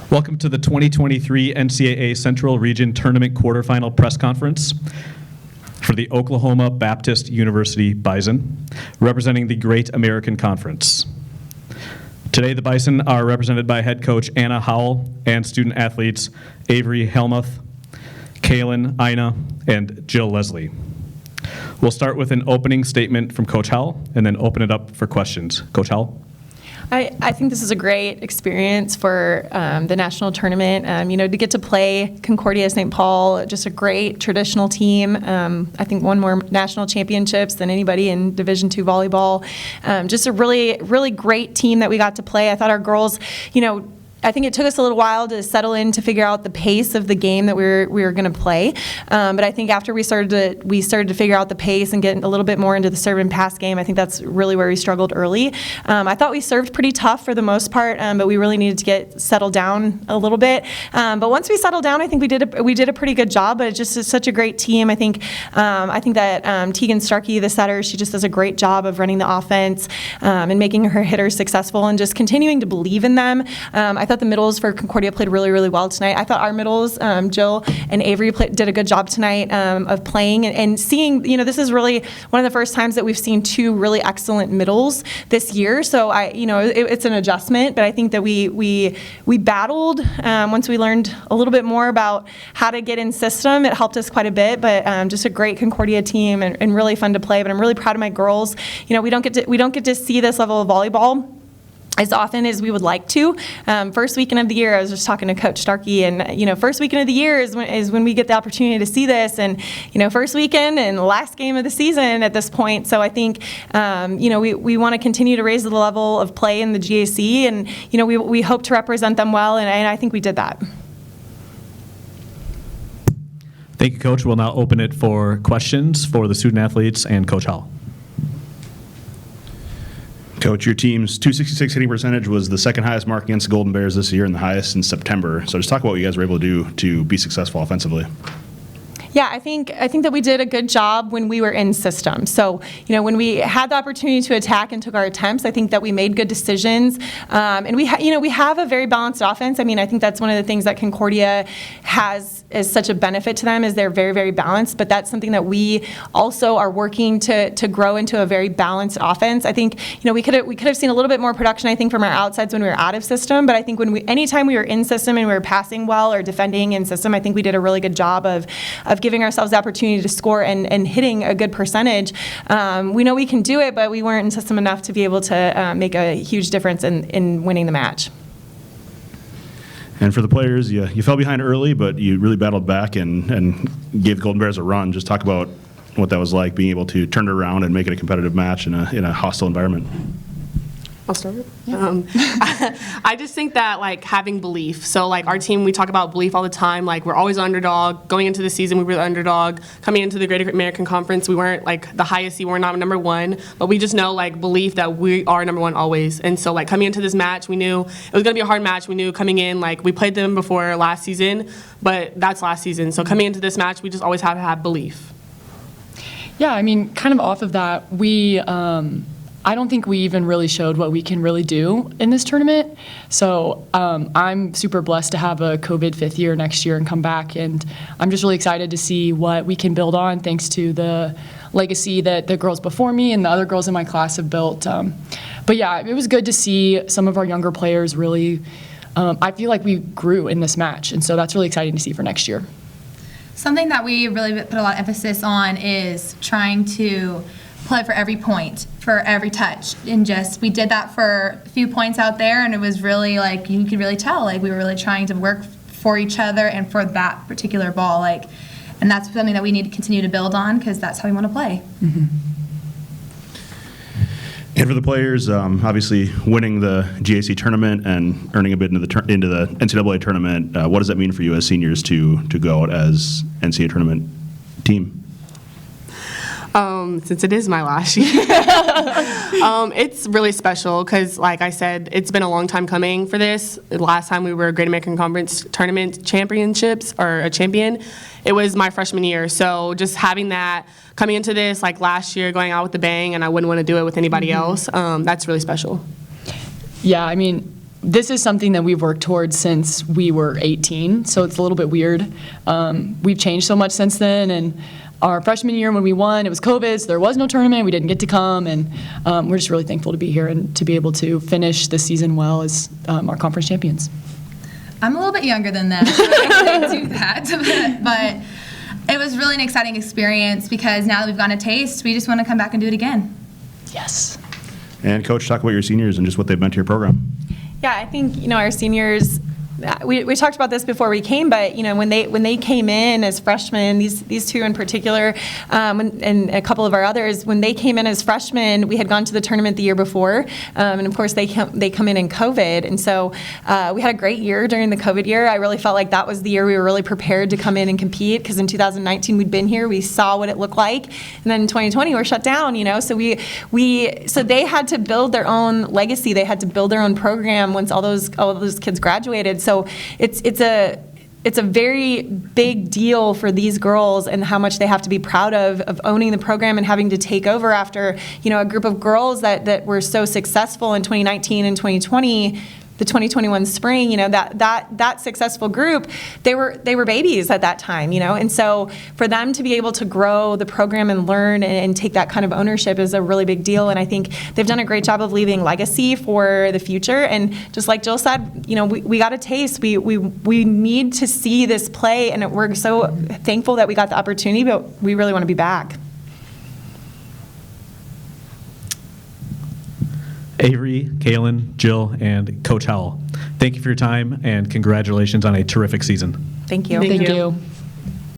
Welcome to the 2023 NCAA Central Region Tournament Quarterfinal Press Conference for the Oklahoma Baptist University Bison, representing the Great American Conference. Today, the Bison are represented by head coach Anna Howle and student athletes Avery Hellmuth, Kaelyn Ina, and Jill Leslie. We'll start with an opening statement from Coach Howle and then open it up for questions. Coach Howle? I think this is a great experience for the national tournament. To get to play Concordia St. Paul, just a great traditional team. I think won more national championships than anybody in Division II volleyball. Just a really, really great team that we got to play. I thought our girls, I think it took us a little while to settle in to figure out the pace of the game that we were going to play. But I think after we started to figure out the pace and get a little bit more into the serve and pass game, I think that's really where we struggled early. I thought we served pretty tough for the most part, but we really needed to get settled down a little bit. But once we settled down, I think we did a pretty good job. But it just is such a great team. I think that Tegan Starkey, the setter, she just does a great job of running the offense and making her hitters successful and just continuing to believe in them. I thought the middles for Concordia played really, really well tonight. I thought our middles, Jill and Avery, did a good job tonight of playing and seeing. This is really one of the first times that we've seen two really excellent middles this year. So it's an adjustment, but I think that we battled once we learned a little bit more about how to get in system. It helped us quite a bit, but just a great Concordia team and really fun to play. But I'm really proud of my girls. We don't get to see this level of volleyball as often as we would like to. First weekend of the year, I was just talking to Coach Starkey, and first weekend of the year is when we get the opportunity to see this, and first weekend and last game of the season at this point. So I think we want to continue to raise the level of play in the GAC, and we hope to represent them well, and I think we did that. Thank you, Coach. We'll now open it for questions for the student athletes and Coach Howle. Coach, your team's .266 hitting percentage was the second highest mark against the Golden Bears this year and the highest in September. So just talk about what you guys were able to do to be successful offensively. Yeah, I think that we did a good job when we were in system. So, when we had the opportunity to attack and took our attempts, I think that we made good decisions. And we have a very balanced offense. I think that's one of the things that Concordia has is such a benefit to them is they're very, very balanced. But that's something that we also are working to grow into a very balanced offense. I think we could have seen a little bit more production, I think, from our outsides when we were out of system. But I think anytime we were in system and we were passing well or defending in system, I think we did a really good job of giving ourselves the opportunity to score and hitting a good percentage. We know we can do it, but we weren't in system enough to be able to make a huge difference in winning the match. And for the players, you fell behind early, but you really battled back and gave the Golden Bears a run. Just talk about what that was like, being able to turn it around and make it a competitive match in a hostile environment. I'll start. Yeah. I just think that having belief. So our team, we talk about belief all the time. We're always underdog. Going into the season, we were the underdog. Coming into the Great American Conference, we weren't the highest seed. We're not number one, but we just know belief that we are number one always. And so coming into this match, we knew it was going to be a hard match. We knew coming in we played them before last season, but that's last season. So coming into this match, we just always have to have belief. Yeah, kind of off of that, I don't think we even really showed what we can really do in this tournament. So I'm super blessed to have a COVID fifth year next year and come back. And I'm just really excited to see what we can build on thanks to the legacy that the girls before me and the other girls in my class have built. But yeah, it was good to see some of our younger players really, I feel like we grew in this match. And so that's really exciting to see for next year. Something that we really put a lot of emphasis on is trying to play for every point, for every touch, and we did that for a few points out there, and it was really you could really tell we were really trying to work for each other and for that particular ball, and that's something that we need to continue to build on because that's how we want to play. Mm-hmm. And for the players, obviously winning the GAC tournament and earning a bid into the NCAA tournament, what does that mean for you as seniors to go out as NCAA tournament team? Since it is my last year, it's really special because, like I said, it's been a long time coming for this. The last time we were Great American Conference Tournament championships or a champion, it was my freshman year. So just having that coming into this, last year, going out with the bang, and I wouldn't want to do it with anybody else, that's really special. Yeah, this is something that we've worked towards since we were 18, so it's a little bit weird. We've changed so much since then, and our freshman year when we won, it was COVID, so there was no tournament, we didn't get to come, and we're just really thankful to be here and to be able to finish the season well as our conference champions. I'm a little bit younger than that, so I can't do that, but it was really an exciting experience because now that we've gotten a taste, we just want to come back and do it again. Yes. And Coach, talk about your seniors and just what they've meant to your program. Yeah, I think, our seniors, we talked about this before we came, but, when they came in as freshmen, these two in particular, and a couple of our others, when they came in as freshmen, we had gone to the tournament the year before, and of course they come in COVID, and so we had a great year during the COVID year. I really felt like that was the year we were really prepared to come in and compete, because in 2019 we'd been here, we saw what it looked like, and then in 2020 we're shut down, so so they had to build their own legacy, they had to build their own program once all those kids graduated. So it's a very big deal for these girls and how much they have to be proud of owning the program and having to take over after, a group of girls that were so successful in 2019 and 2020. The 2021 spring, that successful group, they were babies at that time, and so for them to be able to grow the program and learn and take that kind of ownership is a really big deal, and I think they've done a great job of leaving legacy for the future. And just like Jill said, we got a taste. We need to see this play, and we're so thankful that we got the opportunity, but we really want to be back. Avery, Kaelyn, Jill, and Coach Howle, thank you for your time and congratulations on a terrific season. Thank you. Thank you.